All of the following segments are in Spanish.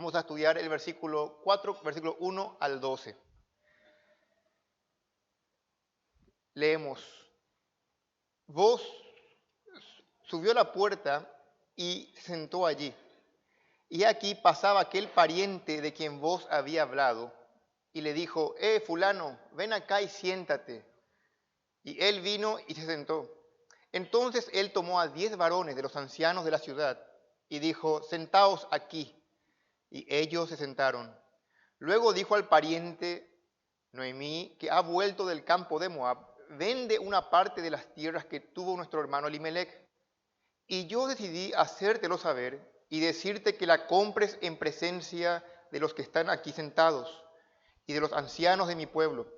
Vamos a estudiar el versículo 4, versículo 1 al 12. Leemos. Vos subió a la puerta y se sentó allí. Y aquí pasaba aquel pariente de quien vos había hablado, y le dijo, fulano, ven acá y siéntate. Y él vino y se sentó. Entonces él tomó a 10 varones de los ancianos de la ciudad, y dijo, sentaos aquí. Y ellos se sentaron. Luego dijo al pariente Noemí, que ha vuelto del campo de Moab, vende una parte de las tierras que tuvo nuestro hermano Elimelec. Y yo decidí hacértelo saber y decirte que la compres en presencia de los que están aquí sentados y de los ancianos de mi pueblo.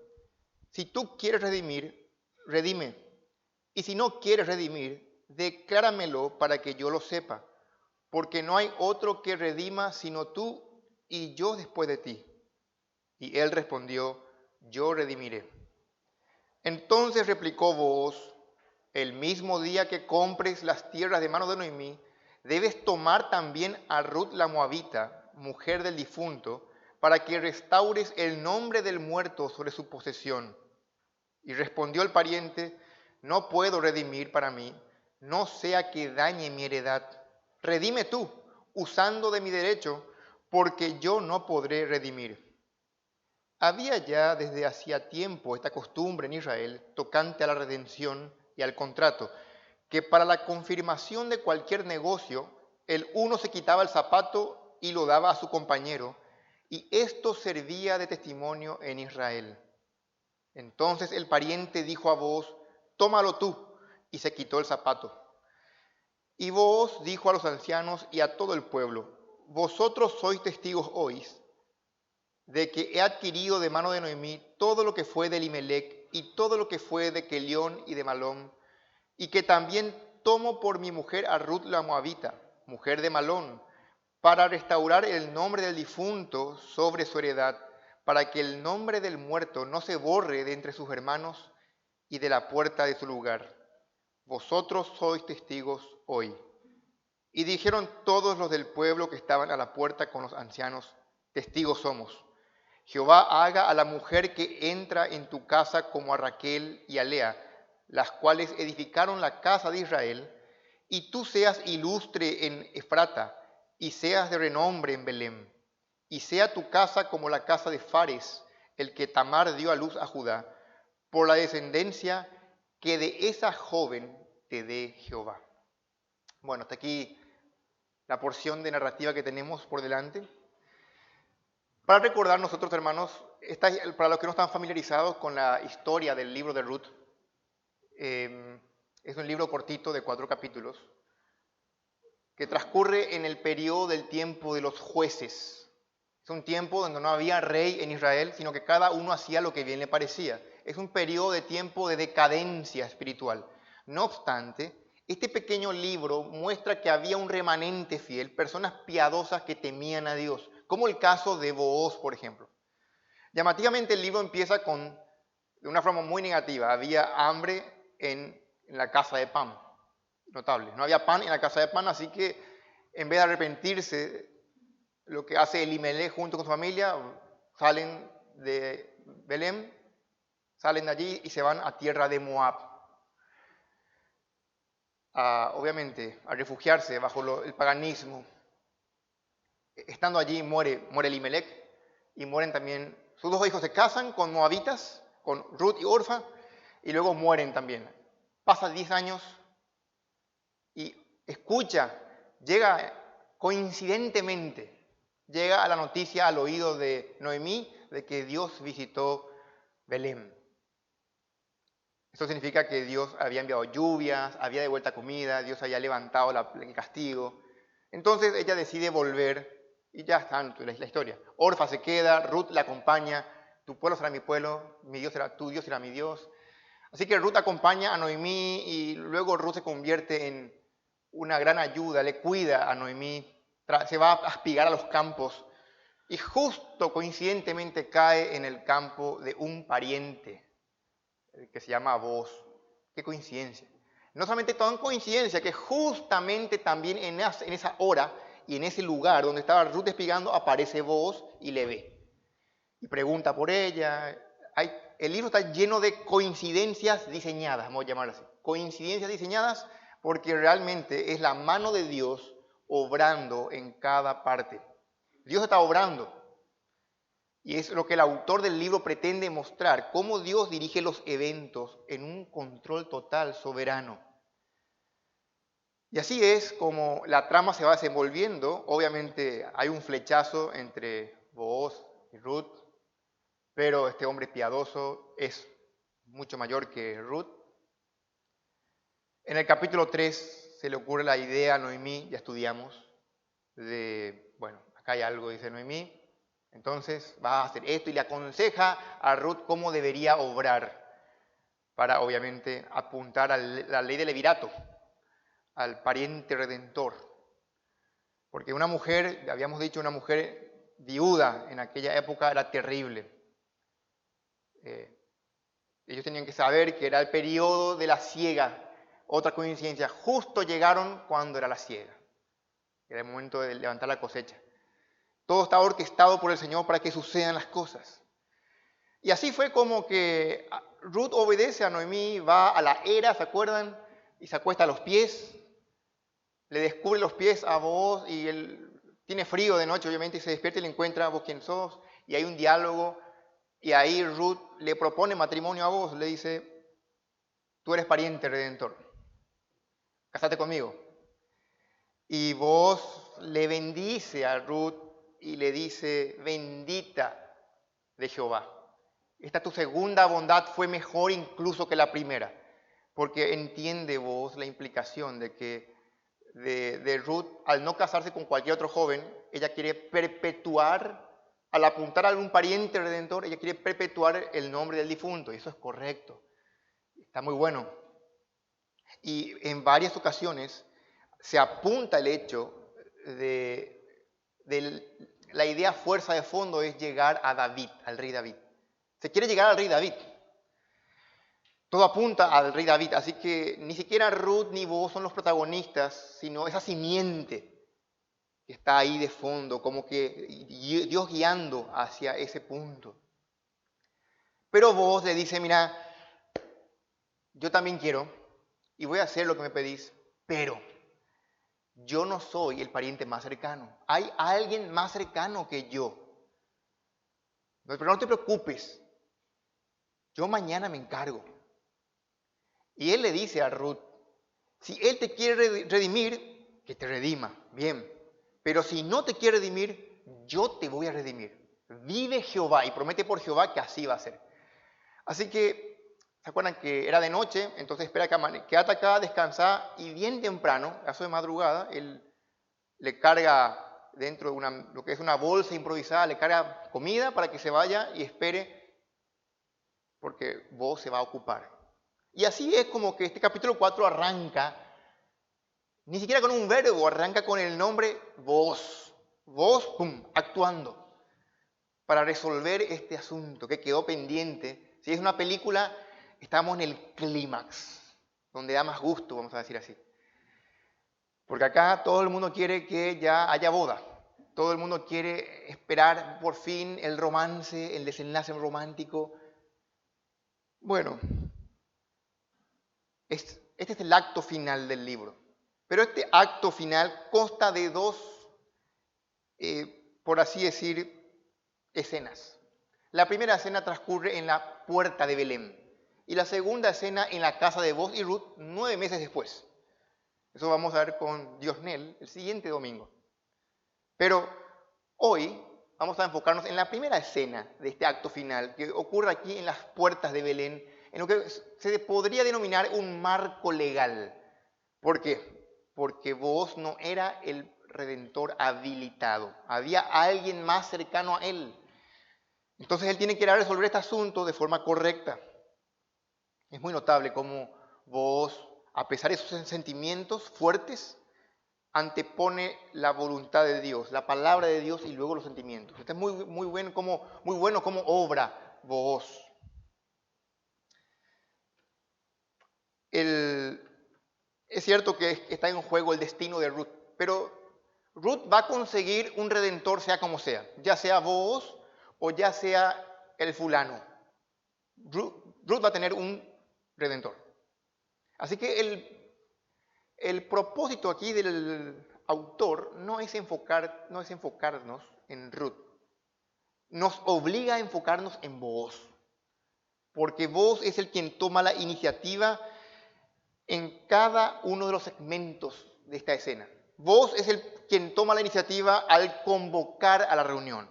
Si tú quieres redimir, redime. Y si no quieres redimir, decláramelo para que yo lo sepa, porque no hay otro que redima sino tú y yo después de ti. Y él respondió, yo redimiré. Entonces replicó Booz, el mismo día que compres las tierras de mano de Noemí, debes tomar también a Ruth la Moabita, mujer del difunto, para que restaures el nombre del muerto sobre su posesión. Y respondió el pariente, no puedo redimir para mí, no sea que dañe mi heredad. Redime tú, usando de mi derecho, porque yo no podré redimir. Había ya desde hacía tiempo esta costumbre en Israel tocante a la redención y al contrato, que para la confirmación de cualquier negocio, el uno se quitaba el zapato y lo daba a su compañero, y esto servía de testimonio en Israel. Entonces el pariente dijo a Booz, tómalo tú, y se quitó el zapato. Y Booz dijo a los ancianos y a todo el pueblo, vosotros sois testigos hoy de que he adquirido de mano de Noemí todo lo que fue de Elimelec y todo lo que fue de Kelión y de Malón, y que también tomo por mi mujer a Ruth la Moabita, mujer de Malón, para restaurar el nombre del difunto sobre su heredad, para que el nombre del muerto no se borre de entre sus hermanos y de la puerta de su lugar. Vosotros sois testigos hoy. Y dijeron todos los del pueblo que estaban a la puerta con los ancianos, testigos somos. Jehová haga a la mujer que entra en tu casa como a Raquel y a Lea, las cuales edificaron la casa de Israel, y tú seas ilustre en Efrata, y seas de renombre en Belén, y sea tu casa como la casa de Fares, el que Tamar dio a luz a Judá, por la descendencia que de esa joven te dé Jehová. Bueno, hasta aquí la porción de narrativa que tenemos por delante. Para recordar nosotros, hermanos, para los que no están familiarizados con la historia del libro de Ruth, es un libro cortito de 4 capítulos que transcurre en el periodo del tiempo de los jueces. Es un tiempo donde no había rey en Israel, sino que cada uno hacía lo que bien le parecía. Es un periodo de tiempo de decadencia espiritual. No obstante, este pequeño libro muestra que había un remanente fiel, personas piadosas que temían a Dios, como el caso de Booz, por ejemplo. Llamativamente el libro empieza de una forma muy negativa. Había hambre en la casa de pan. Notable. No había pan en la casa de pan, así que en vez de arrepentirse, lo que hace Elimelec junto con su familia, salen de Belén, salen de allí y se van a tierra de Moab. Obviamente, a refugiarse bajo el paganismo. Estando allí muere Elimelec y mueren también, sus 2 hijos se casan con moabitas, con Ruth y Orfa, y luego mueren también. Pasa 10 años y llega coincidentemente, llega a la noticia al oído de Noemí de que Dios visitó Belén. Esto significa que Dios había enviado lluvias, había de vuelta comida, Dios había levantado el castigo. Entonces ella decide volver y ya está la historia. Orfa se queda, Ruth la acompaña, tu pueblo será mi pueblo, tu Dios será mi Dios. Así que Ruth acompaña a Noemí y luego Ruth se convierte en una gran ayuda, le cuida a Noemí, se va a espigar a los campos y justo coincidentemente cae en el campo de un pariente que se llama Booz. Qué coincidencia. No solamente tan coincidencia, que justamente también en esa hora y en ese lugar donde estaba Ruth espigando aparece Booz y le ve. Y pregunta por ella. El libro está lleno de coincidencias diseñadas, vamos a llamarlo así. Coincidencias diseñadas porque realmente es la mano de Dios obrando en cada parte. Dios está obrando. Y es lo que el autor del libro pretende mostrar, cómo Dios dirige los eventos en un control total, soberano. Y así es como la trama se va desenvolviendo. Obviamente hay un flechazo entre Booz y Ruth, pero este hombre piadoso es mucho mayor que Ruth. En el capítulo 3 se le ocurre la idea a Noemí, ya estudiamos, bueno, acá hay algo, dice Noemí, entonces va a hacer esto y le aconseja a Ruth cómo debería obrar para, obviamente, apuntar a la ley del levirato, al pariente redentor. Porque una mujer, habíamos dicho, una mujer viuda en aquella época era terrible. Ellos tenían que saber que era el periodo de la siega. Otra coincidencia, justo llegaron cuando era la siega. Era el momento de levantar la cosecha. Todo estaba orquestado por el Señor para que sucedan las cosas. Y así fue como que Ruth obedece a Noemí, va a la era, ¿se acuerdan? Y se acuesta a los pies. Le descubre los pies a Booz y él tiene frío de noche, obviamente, y se despierta y le encuentra: ¿vos quién sos? Y hay un diálogo. Y ahí Ruth le propone matrimonio a Booz, le dice: tú eres pariente redentor, cásate conmigo. Y Booz le bendice a Ruth y le dice: bendita de Jehová. Esta tu segunda bondad fue mejor incluso que la primera, porque entiende Booz la implicación de que de Ruth, al no casarse con cualquier otro joven, ella quiere perpetuar, al apuntar a algún pariente redentor, ella quiere perpetuar el nombre del difunto, y eso es correcto. Está muy bueno. Y en varias ocasiones se apunta el hecho de la idea fuerza de fondo es llegar a David, al rey David. Se quiere llegar al rey David. Todo apunta al rey David, así que ni siquiera Ruth ni Booz son los protagonistas, sino esa simiente que está ahí de fondo, como que Dios guiando hacia ese punto. Pero Booz le dice: mira, yo también quiero y voy a hacer lo que me pedís, pero yo no soy el pariente más cercano. Hay alguien más cercano que yo. Pero no te preocupes, yo mañana me encargo. Y él le dice a Ruth: si él te quiere redimir, que te redima, bien. Pero si no te quiere redimir, yo te voy a redimir. Vive Jehová, y promete por Jehová que así va a ser. Así que, ¿se acuerdan que era de noche? Entonces espera que quédate acá, descansa, y bien temprano, a eso de madrugada, él le carga dentro de lo que es una bolsa improvisada, le carga comida para que se vaya y espere, porque vos se va a ocupar. Y así es como que este capítulo 4 arranca, ni siquiera con un verbo, arranca con el nombre vos. Vos, pum, actuando para resolver este asunto que quedó pendiente. Si es una película, estamos en el clímax, donde da más gusto, vamos a decir así. Porque acá todo el mundo quiere que ya haya boda. Todo el mundo quiere esperar por fin el romance, el desenlace romántico. Bueno, este es el acto final del libro. Pero este acto final consta de dos, por así decir, escenas. La primera escena transcurre en la puerta de Belén y la segunda escena en la casa de Booz y Ruth 9 meses después. Eso vamos a ver con Diosnel el siguiente domingo. Pero hoy vamos a enfocarnos en la primera escena de este acto final que ocurre aquí en las puertas de Belén, en lo que se podría denominar un marco legal. ¿Por qué? Porque Booz no era el redentor habilitado. Había alguien más cercano a él. Entonces él tiene que ir a resolver este asunto de forma correcta. Es muy notable cómo Booz, a pesar de sus sentimientos fuertes, antepone la voluntad de Dios, la palabra de Dios y luego los sentimientos. Este es muy bueno como obra Booz. Es cierto que está en juego el destino de Ruth, pero Ruth va a conseguir un redentor sea como sea, ya sea vos o ya sea el fulano. Ruth va a tener un redentor. Así que el propósito aquí del autor no es enfocarnos en Ruth. Nos obliga a enfocarnos en vos. Porque vos es el quien toma la iniciativa en cada uno de los segmentos de esta escena. Vos es el quien toma la iniciativa al convocar a la reunión.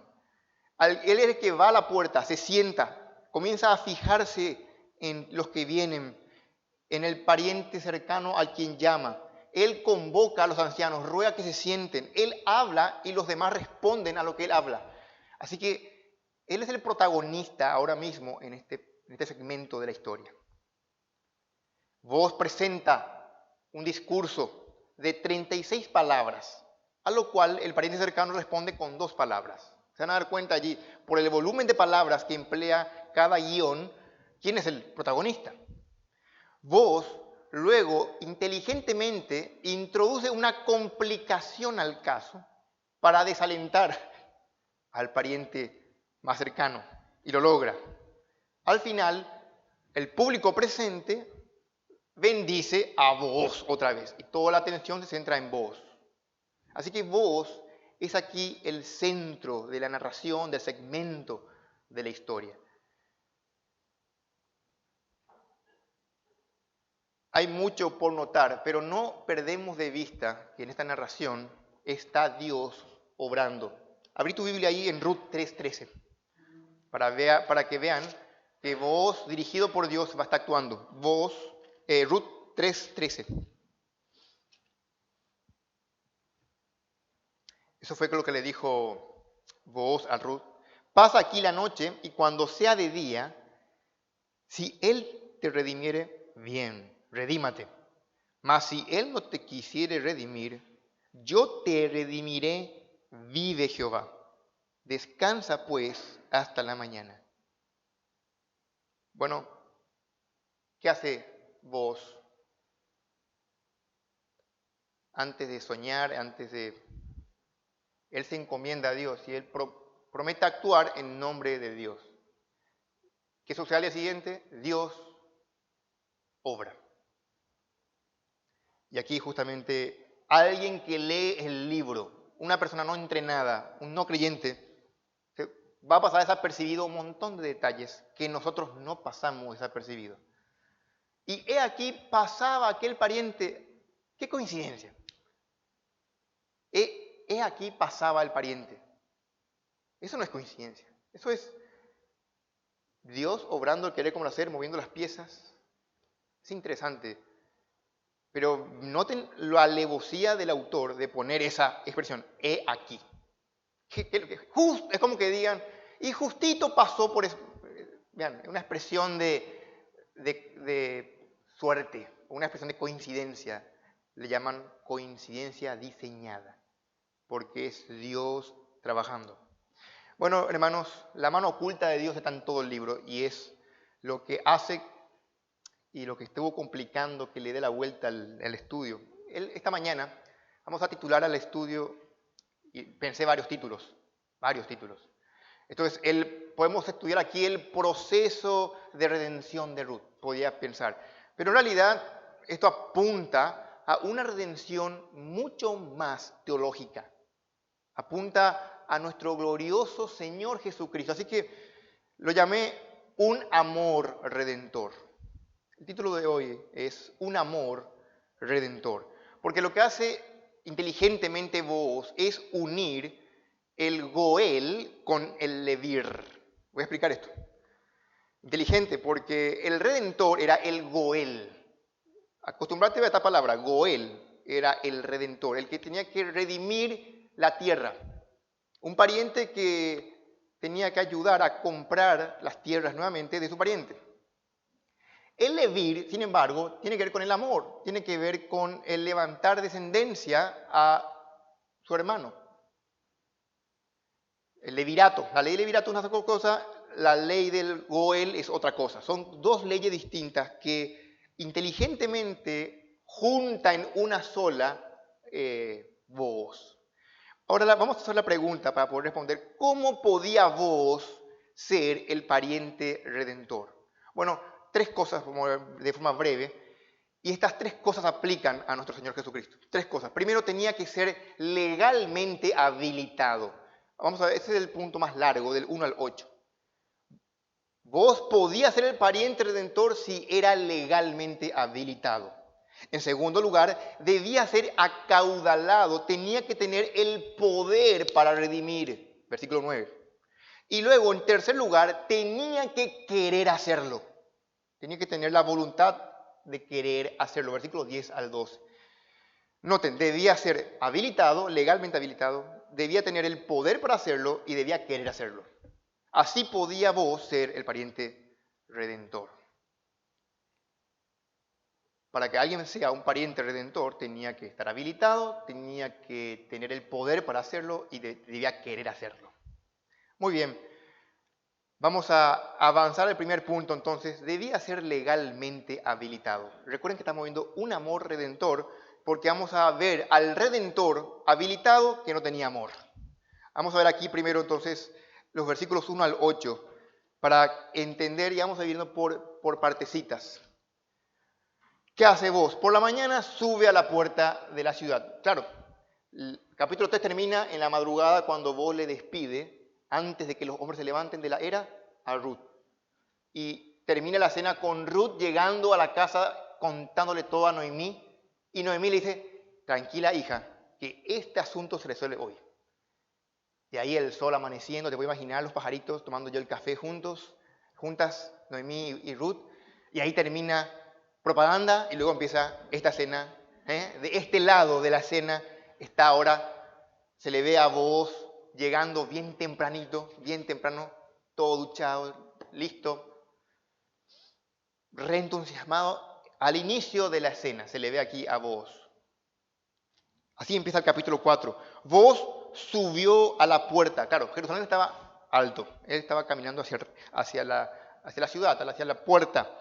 Él es el que va a la puerta, se sienta, comienza a fijarse en los que vienen, en el pariente cercano al quien llama. Él convoca a los ancianos, ruega que se sienten. Él habla y los demás responden a lo que él habla. Así que él es el protagonista ahora mismo en este segmento de la historia. Vos presenta un discurso de 36 palabras, a lo cual el pariente cercano responde con 2 palabras. Se van a dar cuenta allí, por el volumen de palabras que emplea cada guión, quién es el protagonista. Vos, luego, inteligentemente, introduce una complicación al caso para desalentar al pariente más cercano, y lo logra. Al final, el público presente bendice a vos otra vez, y toda la atención se centra en vos. Así que vos es aquí el centro de la narración, del segmento de la historia. Hay mucho por notar, pero no perdemos de vista que en esta narración está Dios obrando. Abrí tu Biblia ahí en Ruth 3:13, para que vean que vos, dirigido por Dios, va a estar actuando. Ruth 3:13. Eso fue lo que le dijo Booz a Ruth. Pasa aquí la noche y cuando sea de día, si él te redimiere, bien, redímate. Mas si él no te quisiere redimir, yo te redimiré, vive Jehová. Descansa pues hasta la mañana. Bueno, ¿qué hace vos antes de soñar, Él se encomienda a Dios y él promete actuar en nombre de Dios? ¿Qué sucede al día siguiente? Dios obra. Y aquí justamente alguien que lee el libro, una persona no entrenada, un no creyente, va a pasar desapercibido un montón de detalles que nosotros no pasamos desapercibidos. Y he aquí pasaba aquel pariente, qué coincidencia. He aquí pasaba el pariente. Eso no es coincidencia, eso es Dios obrando el querer como el hacer, moviendo las piezas. Es interesante. Pero noten la alevosía del autor de poner esa expresión, he aquí. Es como que digan, y justito pasó por eso. Vean, una expresión de suerte, una expresión de coincidencia. Le llaman coincidencia diseñada, porque es Dios trabajando. Bueno, hermanos, la mano oculta de Dios está en todo el libro y es lo que hace y lo que estuvo complicando que le dé la vuelta al estudio. Esta mañana vamos a titular al estudio, y pensé varios títulos. Entonces, podemos estudiar aquí el proceso de redención de Ruth, podía pensar. Pero en realidad, esto apunta a una redención mucho más teológica. Apunta a nuestro glorioso Señor Jesucristo. Así que lo llamé un amor redentor. El título de hoy es Un amor redentor. Porque lo que hace inteligentemente Booz es unir el Goel con el Levir. Voy a explicar esto. Inteligente, porque el redentor era el Goel. Acostumbrate a esta palabra, Goel era el redentor, el que tenía que redimir la tierra. Un pariente que tenía que ayudar a comprar las tierras nuevamente de su pariente. El Levir, sin embargo, tiene que ver con el amor, tiene que ver con el levantar descendencia a su hermano. El levirato, la ley del levirato es una cosa, la ley del Goel es otra cosa. Son dos leyes distintas que inteligentemente junta en una sola voz. Ahora vamos a hacer la pregunta para poder responder, ¿cómo podía vos ser el pariente redentor? Bueno, tres cosas de forma breve, y estas tres cosas aplican a nuestro Señor Jesucristo. Tres cosas. Primero, tenía que ser legalmente habilitado. Vamos a ver, ese es el punto más largo, del 1 al 8. Vos podías ser el pariente redentor si era legalmente habilitado. En segundo lugar, debía ser acaudalado, tenía que tener el poder para redimir. Versículo 9. Y luego, en tercer lugar, tenía que querer hacerlo. Tenía que tener la voluntad de querer hacerlo. Versículo 10 al 12. Noten, debía ser habilitado, legalmente habilitado, debía tener el poder para hacerlo y debía querer hacerlo. Así podía vos ser el pariente redentor. Para que alguien sea un pariente redentor, tenía que estar habilitado, tenía que tener el poder para hacerlo y debía querer hacerlo. Muy bien, vamos a avanzar al primer punto entonces. Debía ser legalmente habilitado. Recuerden que estamos viendo un amor redentor porque vamos a ver al redentor habilitado que no tenía amor. Vamos a ver aquí primero entonces los versículos 1 al 8 para entender y vamos a ir viendo por partecitas. ¿Qué hace vos? Por la mañana sube a la puerta de la ciudad. Claro, el capítulo 3 termina en la madrugada cuando vos le despide, antes de que los hombres se levanten de la era, a Ruth. Y termina la cena con Ruth llegando a la casa contándole todo a Noemí. Y Noemí le dice, tranquila hija, que este asunto se resuelve hoy. Y ahí el sol amaneciendo, te voy a imaginar los pajaritos tomando ya el café juntas, Noemí y Ruth. Y ahí termina propaganda y luego empieza esta cena. De este lado de la cena está ahora, se le ve a Booz llegando bien tempranito, bien temprano, todo duchado, listo, reentusiasmado. Al inicio de la escena se le ve aquí a Booz. Así empieza el capítulo 4. Booz subió a la puerta. Claro, Jerusalén estaba alto. Él estaba caminando hacia la ciudad, hacia la puerta.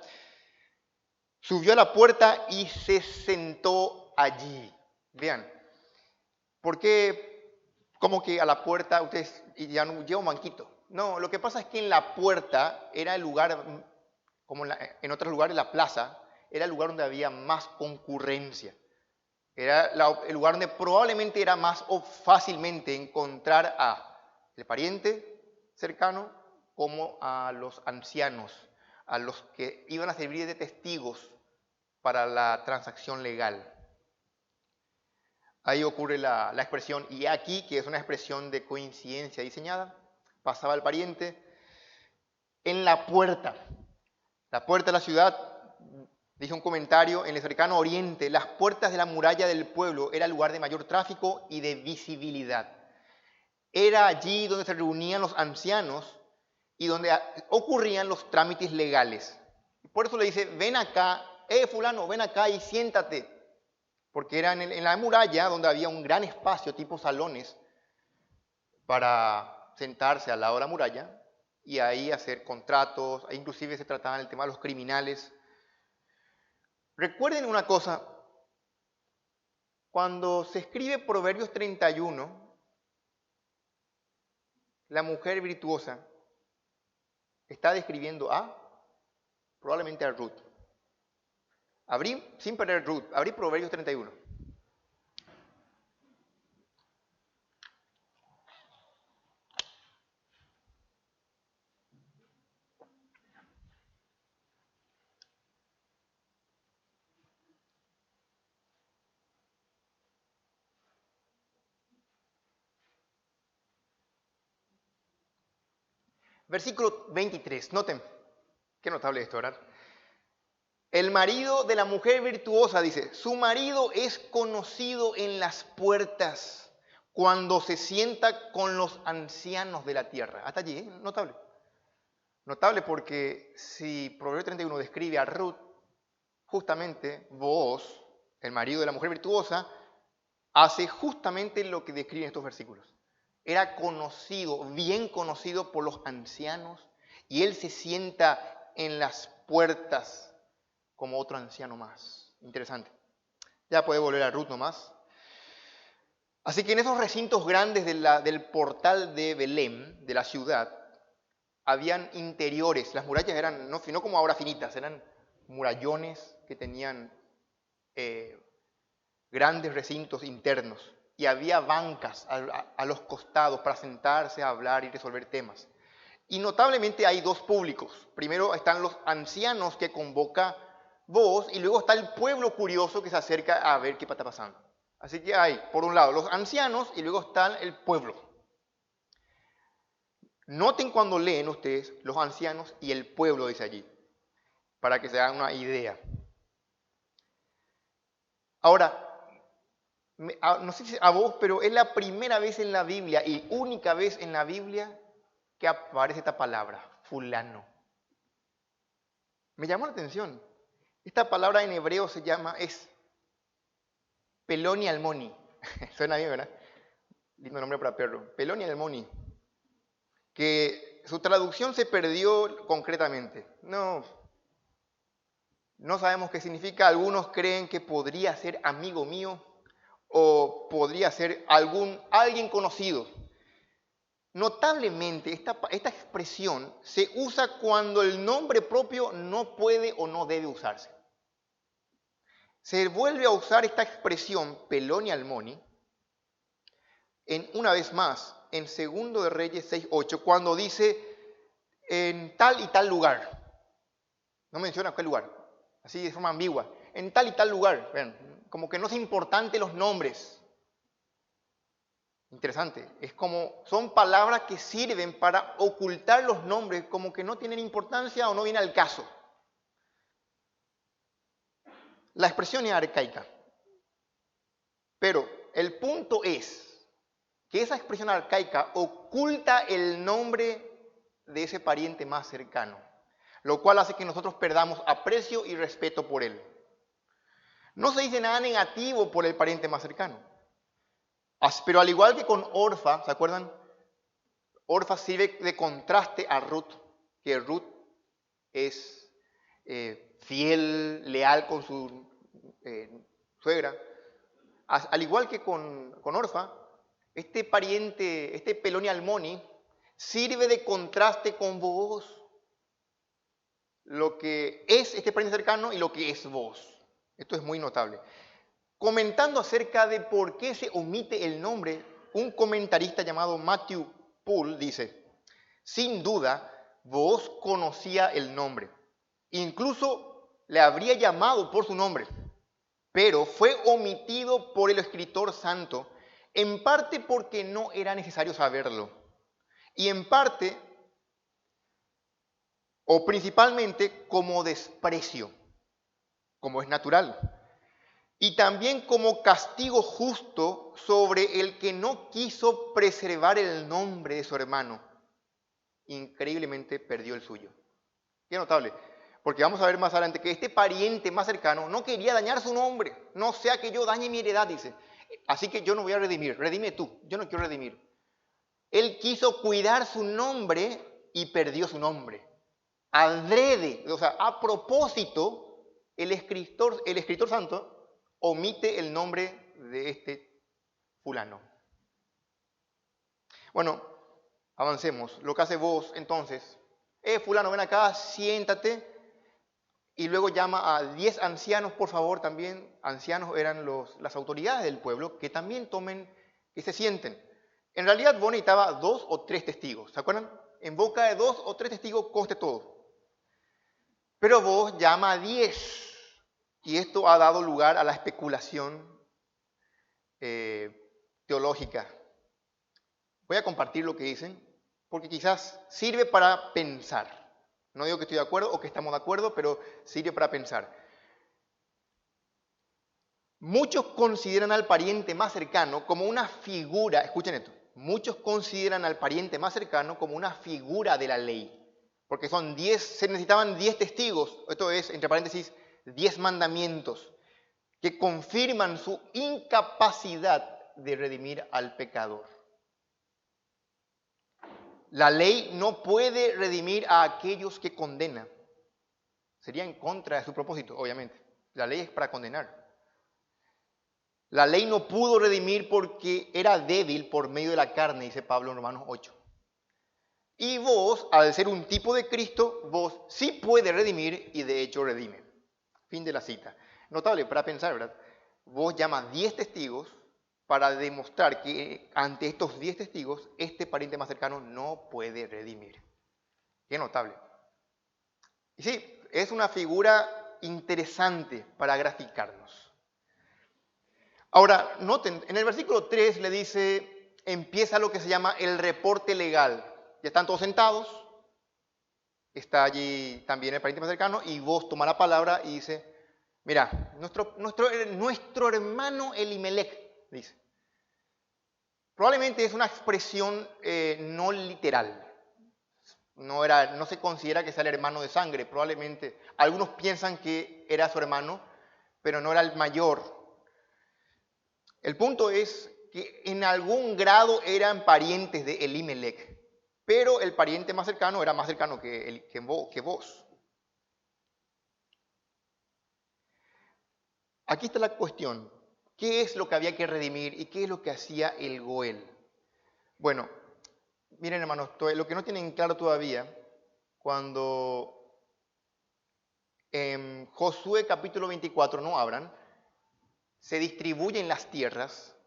Subió a la puerta y se sentó allí. Vean, ¿por qué como que a la puerta ustedes ya no lleva un banquito? No, lo que pasa es que en la puerta era el lugar, como en otros lugares, la plaza, era el lugar donde había más concurrencia. Era el lugar donde probablemente era más fácilmente encontrar a el pariente cercano como a los ancianos, a los que iban a servir de testigos para la transacción legal. Ahí ocurre la expresión y aquí, que es una expresión de coincidencia diseñada. Pasaba el pariente en la puerta de la ciudad. Dije un comentario, en el cercano oriente, las puertas de la muralla del pueblo era el lugar de mayor tráfico y de visibilidad. Era allí donde se reunían los ancianos y donde ocurrían los trámites legales. Por eso le dice, ven acá, fulano, ven acá y siéntate. Porque era en la muralla donde había un gran espacio tipo salones para sentarse al lado de la muralla y ahí hacer contratos, inclusive se trataba el tema de los criminales. Recuerden una cosa, cuando se escribe Proverbios 31, la mujer virtuosa está describiendo probablemente a Ruth. Abrí, sin perder Ruth, abrí Proverbios 31. Versículo 23, noten, qué notable esto, ¿verdad? El marido de la mujer virtuosa, dice, su marido es conocido en las puertas cuando se sienta con los ancianos de la tierra. Hasta allí, notable. Notable porque si Proverbio 31 describe a Ruth, justamente Booz, el marido de la mujer virtuosa, hace justamente lo que describen estos versículos. Era conocido, bien conocido por los ancianos, y él se sienta en las puertas como otro anciano más. Interesante. Ya puede volver a Ruth nomás. Así que en esos recintos grandes del portal de Belén, de la ciudad, habían interiores. Las murallas eran, no como ahora finitas, eran murallones que tenían grandes recintos internos. Y había bancas a los costados para sentarse, a hablar y resolver temas. Y notablemente hay dos públicos. Primero están los ancianos que convoca Booz y luego está el pueblo curioso que se acerca a ver qué está pasando. Así que hay, por un lado, los ancianos y luego está el pueblo. Noten cuando leen ustedes los ancianos y el pueblo, dice allí, para que se hagan una idea. Ahora, no sé si a vos, pero es la primera vez en la Biblia y única vez en la Biblia que aparece esta palabra, fulano. Me llamó la atención. Esta palabra en hebreo es Peloni Almoni. Suena bien, ¿verdad? Lindo nombre para perro. Peloni Almoni. Que su traducción se perdió concretamente. No sabemos qué significa. Algunos creen que podría ser amigo mío o podría ser alguien conocido. Notablemente, esta expresión se usa cuando el nombre propio no puede o no debe usarse. Se vuelve a usar esta expresión Peloni Almoni una vez más en 2 de Reyes 6:8 cuando dice en tal y tal lugar. No menciona qué lugar, así de forma ambigua. En tal y tal lugar, vean, como que no es importante los nombres. Interesante, son palabras que sirven para ocultar los nombres, como que no tienen importancia o no viene al caso. La expresión es arcaica, pero el punto es que esa expresión arcaica oculta el nombre de ese pariente más cercano, lo cual hace que nosotros perdamos aprecio y respeto por él. No se dice nada negativo por el pariente más cercano, pero al igual que con Orfa, ¿se acuerdan? Orfa sirve de contraste a Ruth, que Ruth es fiel, leal con su suegra. Al igual que con Orfa, este pariente, este Peloni Almoni, sirve de contraste con Booz, lo que es este pariente cercano y lo que es Booz. Esto es muy notable. Comentando acerca de por qué se omite el nombre, un comentarista llamado Matthew Poole dice, sin duda, Booz conocía el nombre, incluso le habría llamado por su nombre, pero fue omitido por el escritor santo, en parte porque no era necesario saberlo, y en parte, o principalmente, como desprecio, como es natural, y también como castigo justo sobre el que no quiso preservar el nombre de su hermano. Increíblemente perdió el suyo. Qué notable, porque vamos a ver más adelante que este pariente más cercano no quería dañar su nombre, no sea que yo dañe mi heredad, dice. Así que yo no voy a redimir, redime tú, yo no quiero redimir. Él quiso cuidar su nombre y perdió su nombre. Adrede, o sea, a propósito, el escritor santo omite el nombre de este fulano. Bueno, avancemos. Lo que hace Booz entonces, fulano, ven acá, siéntate. Y luego llama a 10 ancianos, por favor, también. Ancianos eran las autoridades del pueblo, que también que se sienten. En realidad Booz necesitaba 2 o 3 testigos, ¿se acuerdan? En boca de 2 o 3 testigos conste todo. Pero Booz llama a 10. Y esto ha dado lugar a la especulación teológica. Voy a compartir lo que dicen, porque quizás sirve para pensar. No digo que estoy de acuerdo o que estamos de acuerdo, pero sirve para pensar. Muchos consideran al pariente más cercano como una figura, escuchen esto, muchos consideran al pariente más cercano como una figura de la ley, porque se necesitaban 10 testigos, esto es, entre paréntesis, 10 mandamientos que confirman su incapacidad de redimir al pecador. La ley no puede redimir a aquellos que condena. Sería en contra de su propósito, obviamente. La ley es para condenar. La ley no pudo redimir porque era débil por medio de la carne, dice Pablo en Romanos 8. Y vos, al ser un tipo de Cristo, vos sí puede redimir y de hecho redime. Fin de la cita. Notable para pensar, ¿verdad? Vos llamas 10 testigos para demostrar que ante estos 10 testigos, este pariente más cercano no puede redimir. Qué notable. Y sí, es una figura interesante para graficarnos. Ahora, noten, en el versículo 3 le dice, empieza lo que se llama el reporte legal. Ya están todos sentados, está allí también el pariente más cercano, y vos toma la palabra y dice, mira, nuestro hermano Elimelech, dice. Probablemente es una expresión no literal. No se considera que sea el hermano de sangre, probablemente. Algunos piensan que era su hermano, pero no era el mayor. El punto es que en algún grado eran parientes de Elimelech, pero el pariente más cercano era más cercano que vos. Aquí está la cuestión. ¿Qué es lo que había que redimir y qué es lo que hacía el Goel? Bueno, miren hermanos, lo que no tienen claro todavía, cuando en Josué capítulo 24, no abran, se distribuyen las tierras.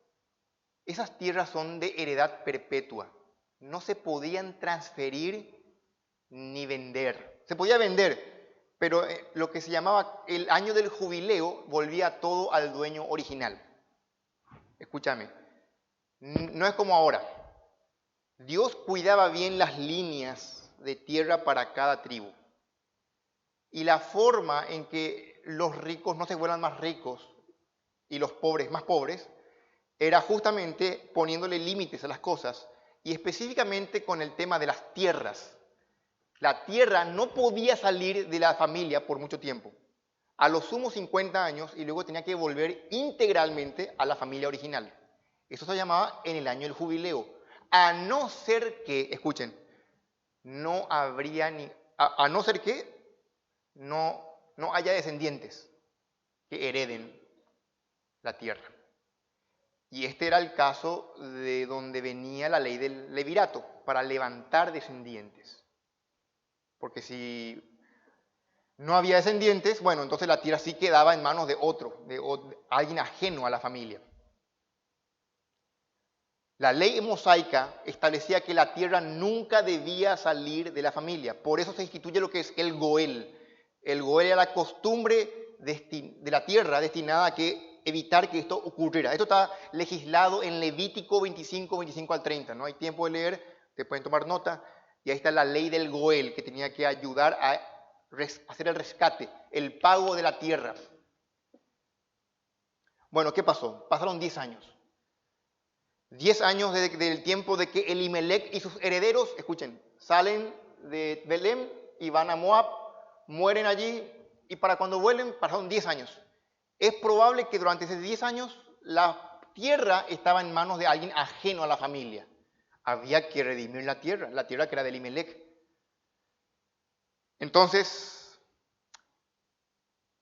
Esas tierras son de heredad perpetua. No se podían transferir ni vender. Se podía vender, pero lo que se llamaba el año del jubileo volvía todo al dueño original. Escúchame, no es como ahora. Dios cuidaba bien las líneas de tierra para cada tribu. Y la forma en que los ricos no se vuelvan más ricos y los pobres más pobres era justamente poniéndole límites a las cosas y específicamente con el tema de las tierras. La tierra no podía salir de la familia por mucho tiempo. A lo sumo 50 años y luego tenía que volver integralmente a la familia original. Eso se llamaba en el año del jubileo. A no ser que, escuchen, no habría a no ser que no haya descendientes que hereden la tierra. Y este era el caso de donde venía la ley del levirato, para levantar descendientes. Porque si no había descendientes, bueno, entonces la tierra sí quedaba en manos de otro, de alguien ajeno a la familia. La ley mosaica establecía que la tierra nunca debía salir de la familia. Por eso se instituye lo que es el Goel. El Goel era la costumbre de la tierra destinada a evitar que esto ocurriera. Esto está legislado en Levítico 25, 25 al 30. No hay tiempo de leer, te pueden tomar nota. Y ahí está la ley del Goel, que tenía que ayudar a hacer el rescate, el pago de la tierra. Bueno, ¿qué pasó? Pasaron 10 años. 10 años del tiempo de que Elimelech y sus herederos, escuchen, salen de Belén y van a Moab, mueren allí y para cuando vuelven pasaron 10 años. Es probable que durante esos 10 años la tierra estaba en manos de alguien ajeno a la familia. Había que redimir la tierra que era de Elimelech. Entonces,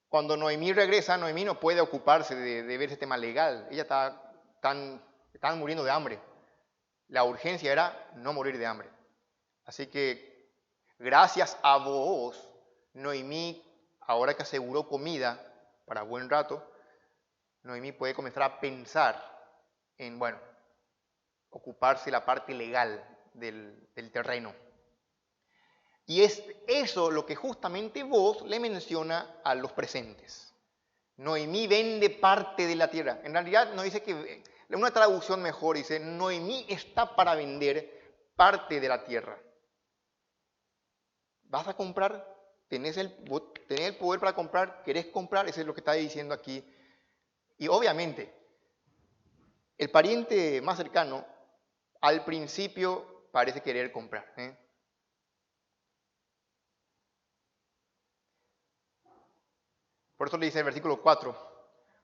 cuando Noemí regresa, Noemí no puede ocuparse de ver ese tema legal. Ella estaban muriendo de hambre. La urgencia era no morir de hambre. Así que, gracias a vos, Noemí, ahora que aseguró comida para buen rato, Noemí puede comenzar a pensar en, ocuparse la parte legal del terreno. Y es eso lo que justamente vos le menciona a los presentes. Noemí vende parte de la tierra. En realidad no dice que, una traducción mejor dice, Noemí está para vender parte de la tierra. ¿Vas a comprar? ¿Tenés el poder para comprar? ¿Querés comprar? Eso es lo que está diciendo aquí. Y obviamente, el pariente más cercano al principio parece querer comprar. Por eso le dice el versículo 4,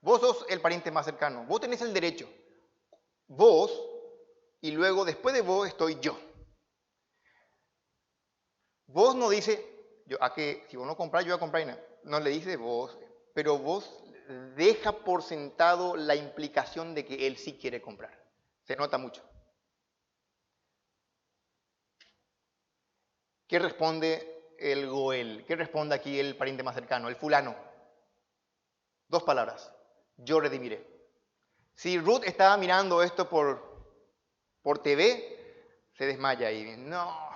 vos sos el pariente más cercano, vos tenés el derecho, vos, y luego después de vos estoy yo. Vos no dice, si vos no comprás, yo voy a comprar, no le dice vos, pero vos deja por sentado la implicación de que él sí quiere comprar. Se nota mucho. ¿Qué responde el Goel? ¿Qué responde aquí el pariente más cercano, el fulano? 2 palabras. Yo redimiré. Si Ruth estaba mirando esto por TV, se desmaya y no.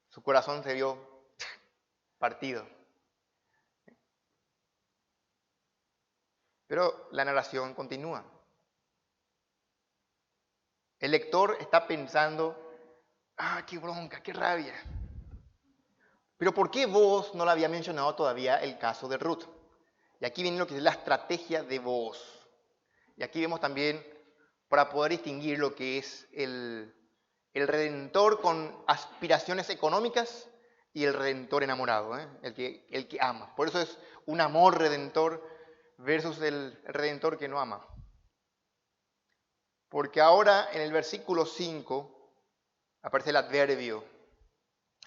Su corazón se vio partido. Pero la narración continúa. El lector está pensando, qué bronca, qué rabia. Pero ¿por qué Booz no le había mencionado todavía el caso de Ruth? Y aquí viene lo que es la estrategia de Booz. Y aquí vemos también, para poder distinguir lo que es el redentor con aspiraciones económicas y el redentor enamorado, el que ama. Por eso es un amor redentor versus el redentor que no ama. Porque ahora en el versículo 5 aparece el adverbio,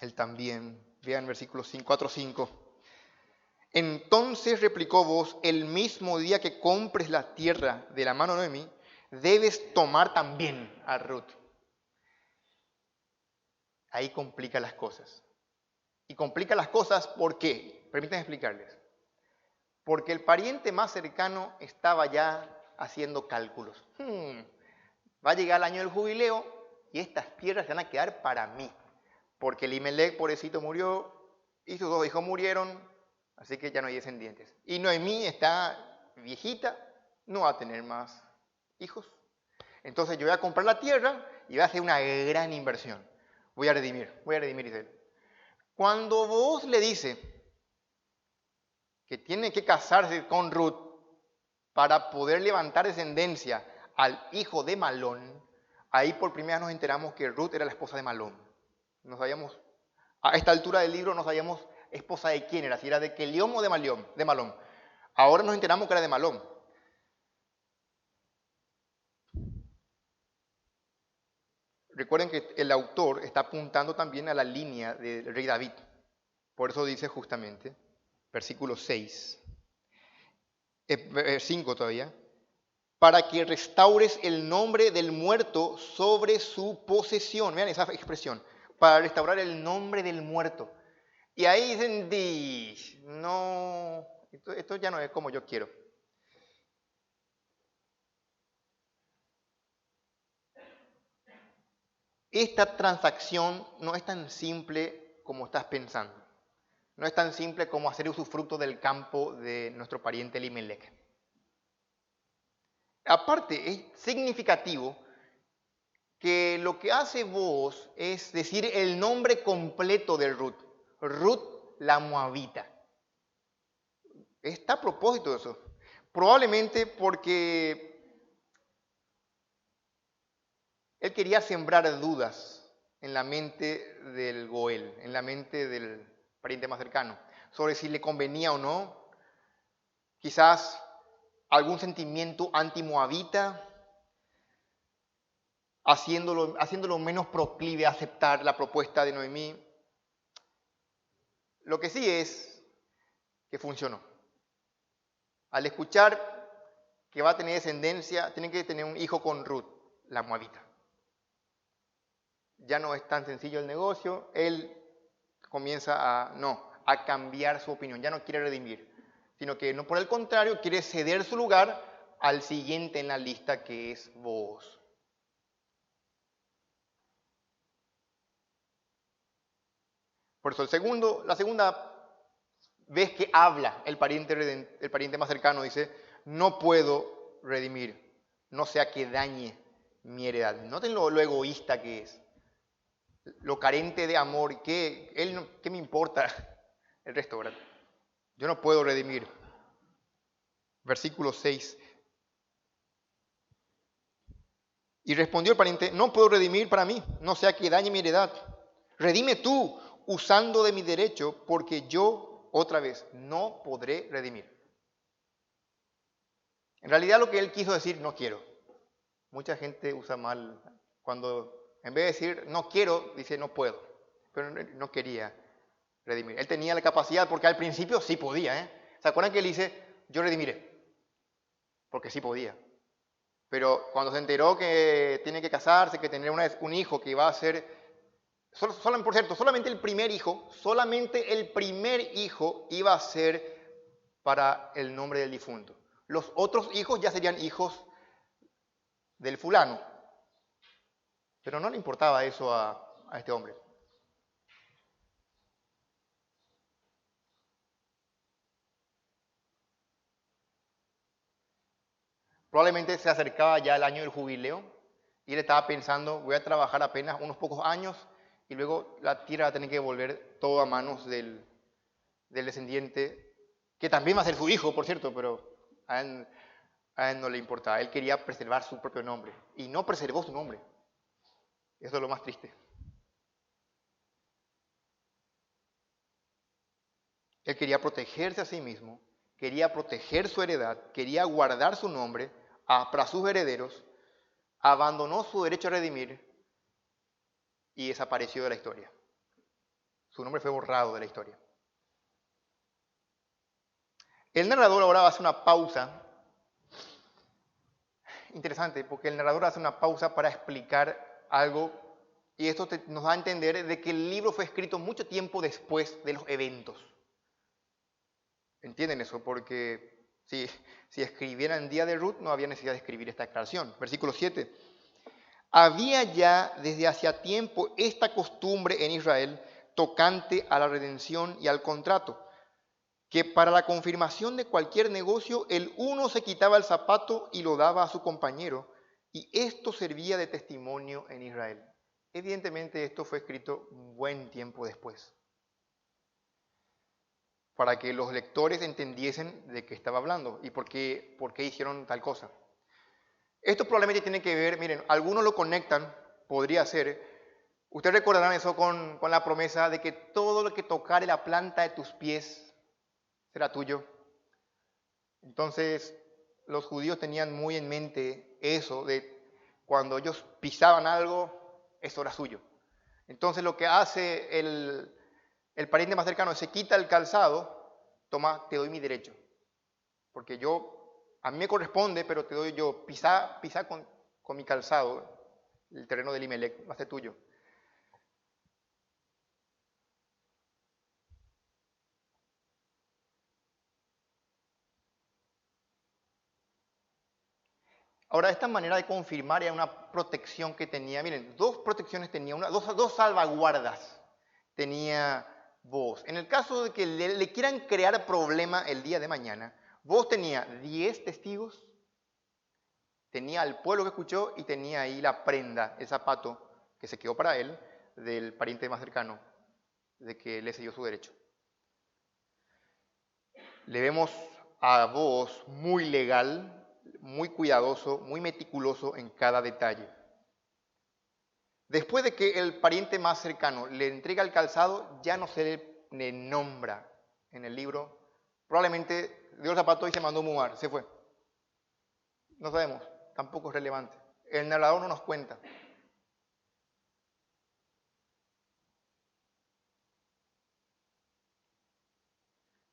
el también. Vean versículo 4-5. Entonces replicó Booz, el mismo día que compres la tierra de la mano de Noemí, debes tomar también a Ruth. Ahí complica las cosas. Y complica las cosas ¿por qué? Permítanme explicarles. Porque el pariente más cercano estaba ya haciendo cálculos. Va a llegar el año del jubileo y estas tierras van a quedar para mí. Porque Elimelech, pobrecito, murió y sus 2 hijos murieron, así que ya no hay descendientes. Y Noemí está viejita, no va a tener más hijos. Entonces yo voy a comprar la tierra y voy a hacer una gran inversión. Voy a redimir, dice él. Cuando Booz le dice que tiene que casarse con Ruth para poder levantar descendencia al hijo de Malón, ahí por primera vez nos enteramos que Ruth era la esposa de Malón. No sabíamos, a esta altura del libro no sabíamos esposa de quién era, si era de Kelión o de Malón. Ahora nos enteramos que era de Malón. Recuerden que el autor está apuntando también a la línea del rey David. Por eso dice justamente, versículo 6, 5 todavía, para que restaures el nombre del muerto sobre su posesión. Vean esa expresión, para restaurar el nombre del muerto. Y ahí dicen, no, esto ya no es como yo quiero. Esta transacción no es tan simple como estás pensando. No es tan simple como hacer usufructo del campo de nuestro pariente Elimelech. Aparte, es significativo que lo que hace Booz es decir el nombre completo de Ruth. Ruth la Moabita. Está a propósito de eso. Probablemente porque él quería sembrar dudas en la mente del Goel, en la mente del pariente más cercano, sobre si le convenía o no. Quizás algún sentimiento anti-moabita, haciéndolo menos proclive a aceptar la propuesta de Noemí. Lo que sí es que funcionó. Al escuchar que va a tener descendencia, tiene que tener un hijo con Ruth, la moabita. Ya no es tan sencillo el negocio, él comienza a cambiar su opinión, ya no quiere redimir, sino que no, por el contrario, quiere ceder su lugar al siguiente en la lista, que es Booz. Por eso la segunda vez que habla el pariente más cercano, dice, no puedo redimir, no sea que dañe mi heredad. Noten lo egoísta que es, lo carente de amor, ¿qué me importa el resto, verdad? Yo no puedo redimir. Versículo 6. Y respondió el pariente, no puedo redimir para mí, no sea que dañe mi heredad. Redime tú, usando de mi derecho, porque yo, otra vez, no podré redimir. En realidad lo que él quiso decir, no quiero. Mucha gente usa mal, cuando en vez de decir no quiero, dice no puedo, pero no quería. redimir. Él tenía la capacidad porque al principio sí podía. ¿Se acuerdan que él dice, yo redimiré? Porque sí podía. Pero cuando se enteró que tiene que casarse, que tener un hijo que iba a ser, por cierto, solamente el primer hijo iba a ser para el nombre del difunto. Los otros hijos ya serían hijos del fulano. Pero no le importaba eso a este hombre. Probablemente se acercaba ya el año del jubileo y él estaba pensando, voy a trabajar apenas unos pocos años y luego la tierra va a tener que volver todo a manos del descendiente, que también va a ser su hijo, por cierto, pero a él no le importaba. Él quería preservar su propio nombre y no preservó su nombre. Eso es lo más triste. Él quería protegerse a sí mismo, quería proteger su heredad, quería guardar su nombre para sus herederos, abandonó su derecho a redimir y desapareció de la historia. Su nombre fue borrado de la historia. El narrador ahora va a hacer una pausa. Interesante, porque el narrador hace una pausa para explicar algo y esto nos da a entender de que el libro fue escrito mucho tiempo después de los eventos. ¿Entienden eso? Porque si escribieran el día de Ruth no había necesidad de escribir esta declaración. Versículo 7. Había ya desde hacía tiempo esta costumbre en Israel tocante a la redención y al contrato, que para la confirmación de cualquier negocio el uno se quitaba el zapato y lo daba a su compañero, y esto servía de testimonio en Israel. Evidentemente esto fue escrito un buen tiempo después, para que los lectores entendiesen de qué estaba hablando y por qué hicieron tal cosa. Esto probablemente tiene que ver, miren, algunos lo conectan, podría ser, ustedes recordarán eso con la promesa de que todo lo que tocare la planta de tus pies será tuyo. Entonces, los judíos tenían muy en mente eso de cuando ellos pisaban algo, eso era suyo. Entonces, lo que hace el pariente más cercano es se quita el calzado, toma, te doy mi derecho. Porque a mí me corresponde, pero te doy yo, pisa con mi calzado el terreno del Elimelec, va a ser tuyo. Ahora, esta manera de confirmar era una protección que tenía, miren, dos protecciones tenía, dos salvaguardas tenía vos. En el caso de que le quieran crear problema el día de mañana, vos tenía 10 testigos, tenía al pueblo que escuchó y tenía ahí la prenda, el zapato que se quedó para él, del pariente más cercano, de que le cedió su derecho. Le vemos a vos muy legal, muy cuidadoso, muy meticuloso en cada detalle. Después de que el pariente más cercano le entrega el calzado, ya no se le nombra en el libro. Probablemente dio el zapato y se mandó a mudar, se fue. No sabemos, tampoco es relevante. El narrador no nos cuenta.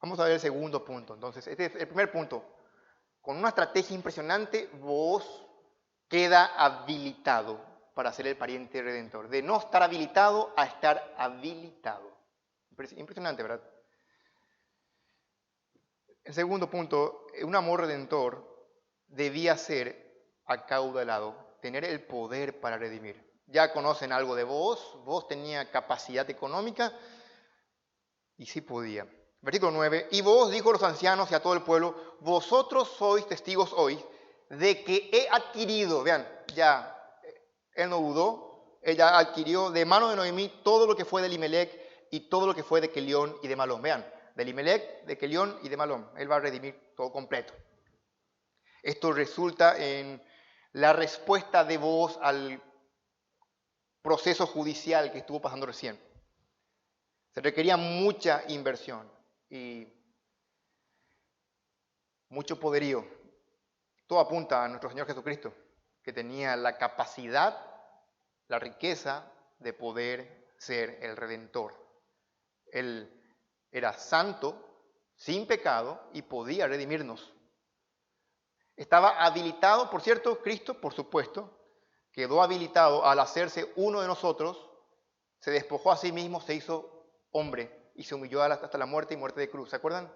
Vamos a ver el segundo punto. Entonces, este es el primer punto. Con una estrategia impresionante, vos queda habilitado para ser el pariente redentor. De no estar habilitado a estar habilitado. Impresionante, ¿verdad? El segundo punto, un amor redentor debía ser acaudalado, tener el poder para redimir. Ya conocen algo de vos tenía capacidad económica y sí podía. Versículo 9, y vos, dijo a los ancianos y a todo el pueblo, vosotros sois testigos hoy de que he adquirido, vean, ya, él no dudó, ella adquirió de mano de Noemí todo lo que fue de Elimelec y todo lo que fue de Kelión y de Malón. Vean, de Elimelec, de Kelión y de Malón. Él va a redimir todo completo. Esto resulta en la respuesta de Booz al proceso judicial que estuvo pasando recién. Se requería mucha inversión y mucho poderío. Todo apunta a nuestro Señor Jesucristo, que tenía la capacidad, la riqueza de poder ser el Redentor, el Era santo, sin pecado y podía redimirnos. Estaba habilitado, por cierto, Cristo, por supuesto, quedó habilitado al hacerse uno de nosotros, se despojó a sí mismo, se hizo hombre y se humilló hasta la muerte y muerte de cruz. ¿Se acuerdan?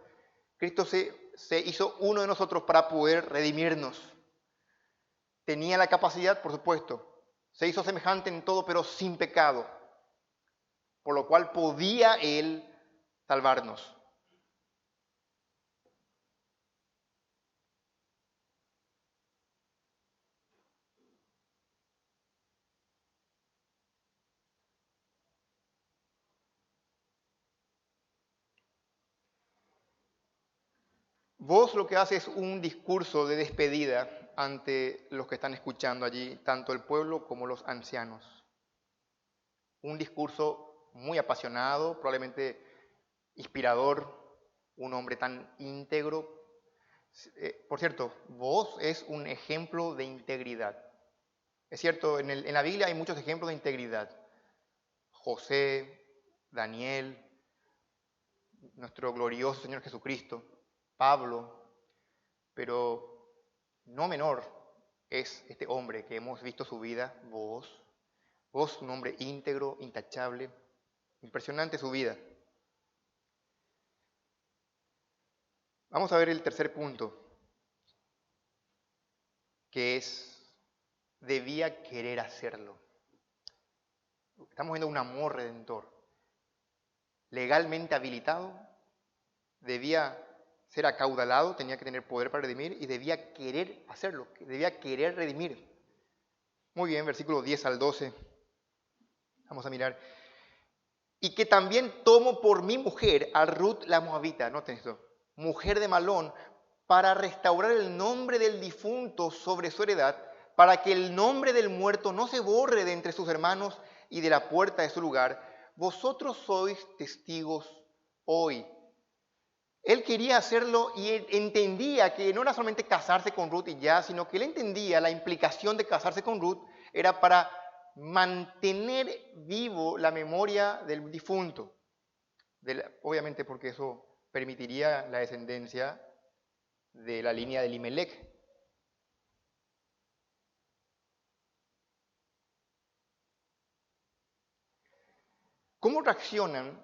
Cristo se hizo uno de nosotros para poder redimirnos. Tenía la capacidad, por supuesto. Se hizo semejante en todo, pero sin pecado. Por lo cual podía Él salvarnos. Vos lo que haces es un discurso de despedida ante los que están escuchando allí, tanto el pueblo como los ancianos. Un discurso muy apasionado, probablemente inspirador, un hombre tan íntegro. Por cierto, vos es un ejemplo de integridad. Es cierto, en la Biblia hay muchos ejemplos de integridad. José, Daniel, nuestro glorioso Señor Jesucristo, Pablo, pero no menor es este hombre que hemos visto su vida, vos, un hombre íntegro, intachable, impresionante su vida. Vamos a ver el tercer punto, que es, debía querer hacerlo. Estamos viendo un amor redentor. Legalmente habilitado, debía ser acaudalado, tenía que tener poder para redimir y debía querer hacerlo, debía querer redimir. Muy bien, versículo 10 al 12. Vamos a mirar. Y que también tomo por mi mujer a Ruth la Moabita, noten esto, mujer de Malón, para restaurar el nombre del difunto sobre su heredad, para que el nombre del muerto no se borre de entre sus hermanos y de la puerta de su lugar. Vosotros sois testigos hoy. Él quería hacerlo y él entendía que no era solamente casarse con Ruth y ya, sino que él entendía la implicación de casarse con Ruth era para mantener vivo la memoria del difunto. Obviamente porque eso permitiría la descendencia de la línea de Elimelech. ¿Cómo reaccionan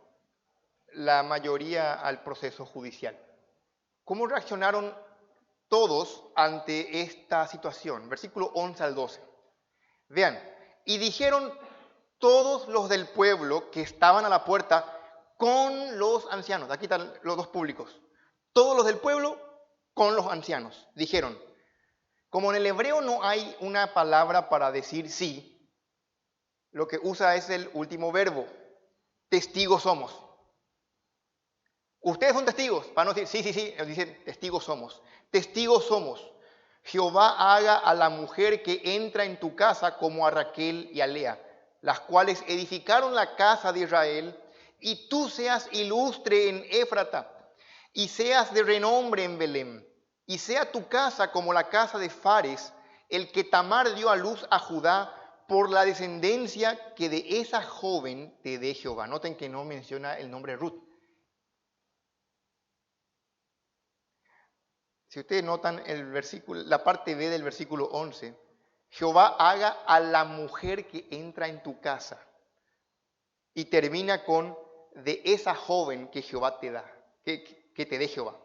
la mayoría al proceso judicial? ¿Cómo reaccionaron todos ante esta situación? Versículo 11 al 12. Vean, y dijeron todos los del pueblo que estaban a la puerta con los ancianos. Aquí están los dos públicos. Todos los del pueblo con los ancianos. Dijeron, como en el hebreo no hay una palabra para decir sí, lo que usa es el último verbo. Testigos somos. Ustedes son testigos, para no decir sí, dicen testigos somos. Testigos somos. Jehová haga a la mujer que entra en tu casa como a Raquel y a Lea, las cuales edificaron la casa de Israel, y tú seas ilustre en Éfrata, y seas de renombre en Belén, y sea tu casa como la casa de Fares, el que Tamar dio a luz a Judá, por la descendencia que de esa joven te dé Jehová. Noten que no menciona el nombre Ruth. Si ustedes notan el versículo, la parte B del versículo 11, Jehová haga a la mujer que entra en tu casa. Y termina con de esa joven que Jehová te da, que te dé Jehová.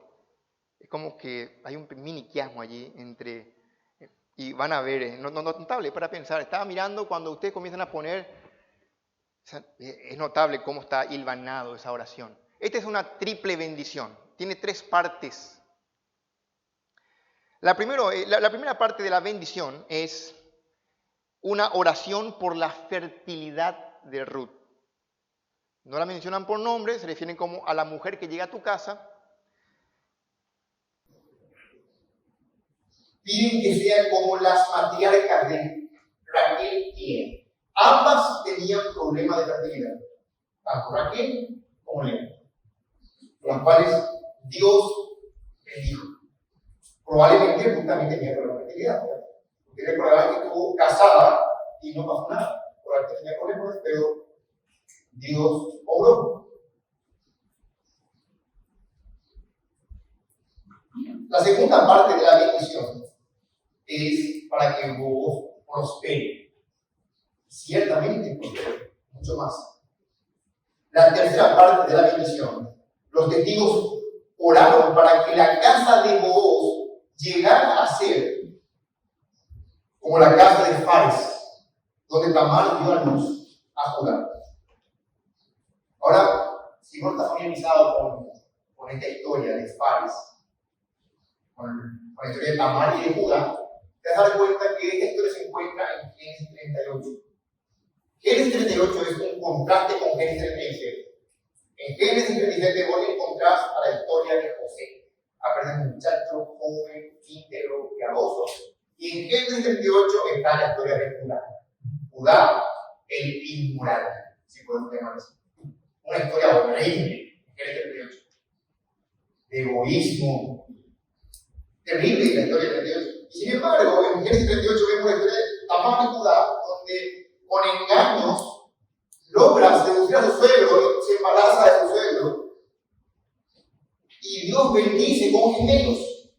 Es como que hay un mini quiasmo allí entre, y van a ver, notable para pensar. Estaba mirando cuando ustedes comienzan a poner, es notable cómo está hilvanado esa oración. Esta es una triple bendición, tiene tres partes. La primera parte de la bendición es una oración por la fertilidad de Ruth. No la mencionan por nombre, se refieren como a la mujer que llega a tu casa. Piden que sea como las matriarcas de Raquel y Lea. Ambas tenían problemas de fertilidad, tanto Raquel como Lea, con las cuales Dios bendijo. Probablemente Ruth también tenía problemas de fertilidad, porque recordaban que estuvo casada y no pasó nada. Probablemente tenía problemas, pero Dios obró. La segunda parte de la bendición es para que vos prospere. Ciertamente prospere, mucho más. La tercera parte de la bendición, los testigos oraron para que la casa de Booz llegara a ser como la casa de Fares, donde Tamar dio a luz a Judá. Ahora, si no estás familiarizado con esta historia de Fares, con la historia de Tamar y de Judá, te vas a dar cuenta que esta historia se encuentra en Génesis 38. Génesis 38 es un contraste con Génesis 37. En Génesis 37 vos encontrás a la historia de José. Aparece un muchacho joven, íntegro, piadoso. Y en Génesis 38 está la historia de Judá. Judá, el inmoral, si podemos llamarlo así. Una historia horrible en Génesis 38. De egoísmo. Terrible la historia de 38. Y sin embargo, en Génesis 38 vemos la historia de Tamar y Judá, donde con engaños logra seducir a su suegro, se embaraza de su suegro, y Dios bendice con gemelos.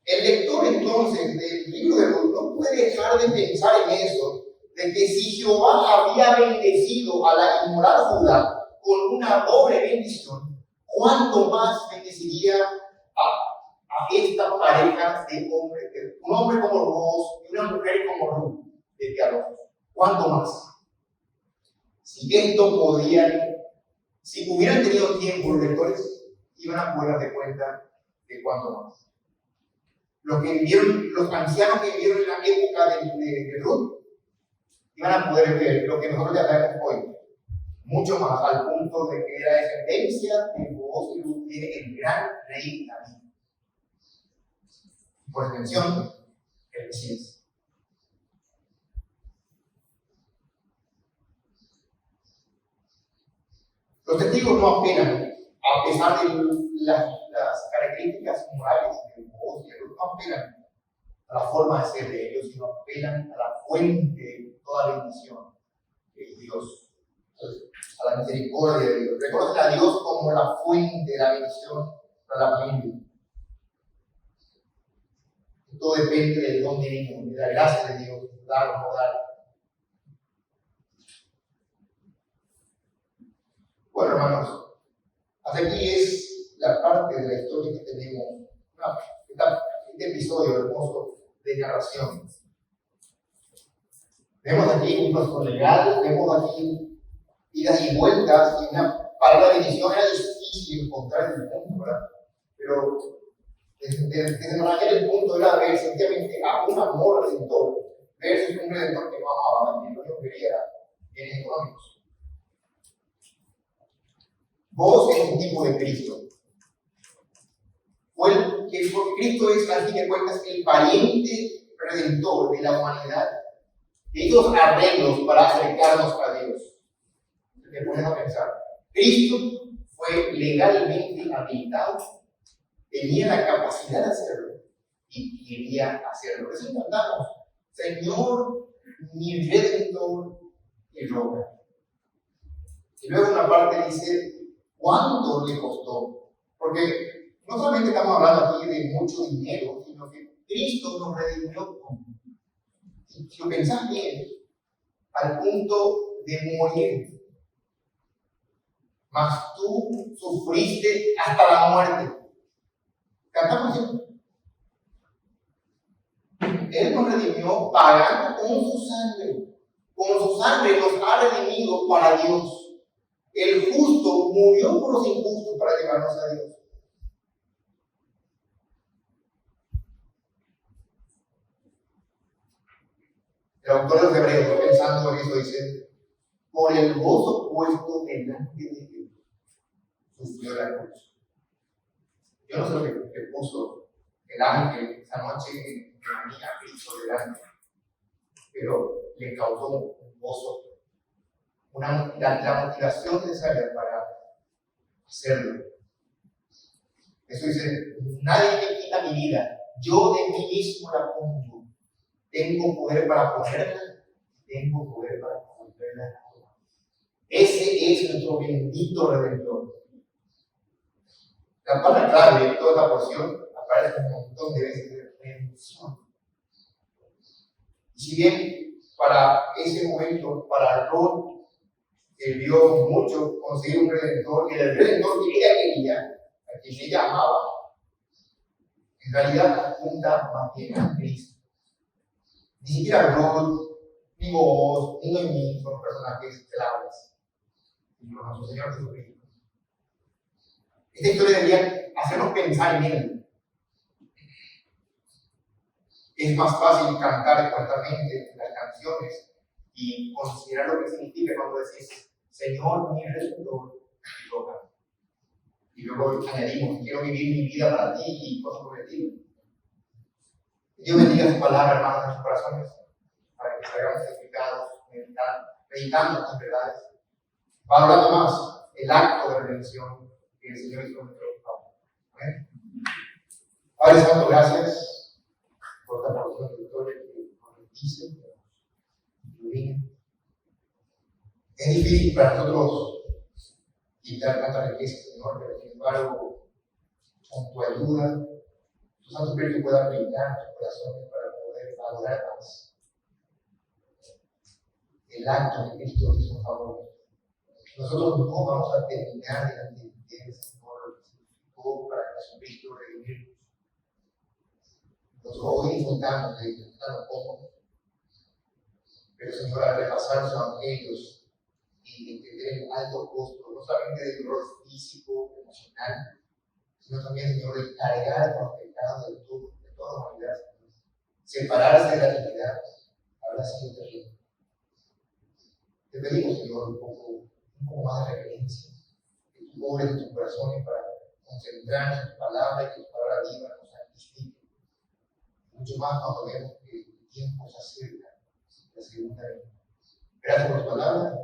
El lector entonces del libro de Ruth no puede dejar de pensar en eso, de que si Jehová había bendecido a la inmoral Judá con una doble bendición, ¿cuánto más bendeciría a esta pareja de hombres, un hombre como vos y una mujer como Ruth, de piadosos? ¿Cuánto más? Si hubieran tenido tiempo los lectores, iban a poder darse cuenta de cuánto más. Los ancianos que vivieron en la época de Ruth, iban a poder ver lo que nosotros ya sabemos hoy, mucho más, al punto de que la descendencia de Booz y Ruth tiene el gran rey David. Por extensión, el Mesías. Los testigos no apelan, a pesar de las características morales de Booz y Ruth, no apelan a la forma de ser de ellos, sino apelan a la fuente de toda bendición, que es Dios, a la misericordia de Dios. Reconocen a Dios como la fuente de la bendición para la familia. Todo depende de dónde venimos, de la gracia de Dios, dar o no dar. Bueno, hermanos, hasta aquí es la parte de la historia que tenemos, este episodio hermoso de narración. Vemos aquí un proceso legal, vemos aquí idas y vueltas, y para la bendición era difícil encontrar el punto, ¿verdad? Pero desenvolver el punto era ver sencillamente a un amor redentor versus un redentor que no amaba, que no quería bienes económicos. Vos es un tipo de Cristo. Porque Cristo es, al fin de cuentas, el pariente redentor de la humanidad. Estos arreglos para acercarnos a Dios. Te pones a pensar. Cristo fue legalmente habilitado, tenía la capacidad de hacerlo y quería hacerlo. Por eso cantamos: Señor, mi redentor y roga. Y luego una parte dice: ¿cuánto le costó? Porque no solamente estamos hablando aquí de mucho dinero, sino que Cristo nos redimió, si lo pensás bien, al punto de morir. Mas tú sufriste hasta la muerte. Cantamos así. Él nos redimió pagando con su sangre. Con su sangre nos ha redimido para Dios. El justo murió por los injustos para llevarnos a Dios. El autor de los Hebreos, pensando en eso, dice: por el gozo puesto delante de Dios, sufrió la cruz. Yo no sé lo que puso el ángel esa noche en la mía Cristo delante, pero le causó un gozo, la motivación necesaria para hacerlo. Eso dice: nadie me quita mi vida, yo de mí mismo la pongo. Tengo poder para ponerla, tengo poder para volverla a tomar. Ese es nuestro bendito Redentor. La palabra clave de toda esta porción aparece un montón de veces de redención. Y si bien para ese momento, para Lot, vio mucho conseguir un redentor, y el redentor que ella quería, a quien ella amaba, en realidad apunta más bien a Cristo. Ni siquiera Lot, ni vos, ni Noemí son personajes claves, sino nuestro Señor Jesucristo. Esta historia debería hacernos pensar en Él. Es más fácil cantar correctamente las canciones y considerar lo que significa cuando decís Señor, mi Redentor, y toca. Y luego añadimos, quiero vivir mi vida para ti y cosas por el estilo. Dios bendiga su palabra, hermanos, en sus corazones, para que salgamos edificados, meditando estas verdades, valorando más el acto de redención que el Señor hizo en nuestro favor. Amén. Padre Santo, gracias por esta porción de historia que nos bendice, que nos ilumina. Es difícil para nosotros quitar tanta riqueza, Señor, pero sin embargo, con tu ayuda, tu Santo Espíritu pueda brillar en tus corazones para poder valorar más el acto que Cristo hizo en favor. Nosotros no vamos a terminar de entender, Señor, lo que significó para Jesucristo redimirnos. Nosotros hoy disfrutamos de disfrutar un poco, pero Señor, al repasar los evangelios y entender el alto costo, no solamente del dolor físico, emocional, sino también, Señor, de cargar con los pecados de toda la humanidad, Señor. Separarse de la dignidad habrá sido terrible. Te pedimos, Señor, un poco más de reverencia, que tú obres en tus corazones para concentrarnos en tu palabra y que tu palabra viva nos santifique. Mucho más cuando vemos que el tiempo se acerca, la segunda vez. Gracias por tu palabra,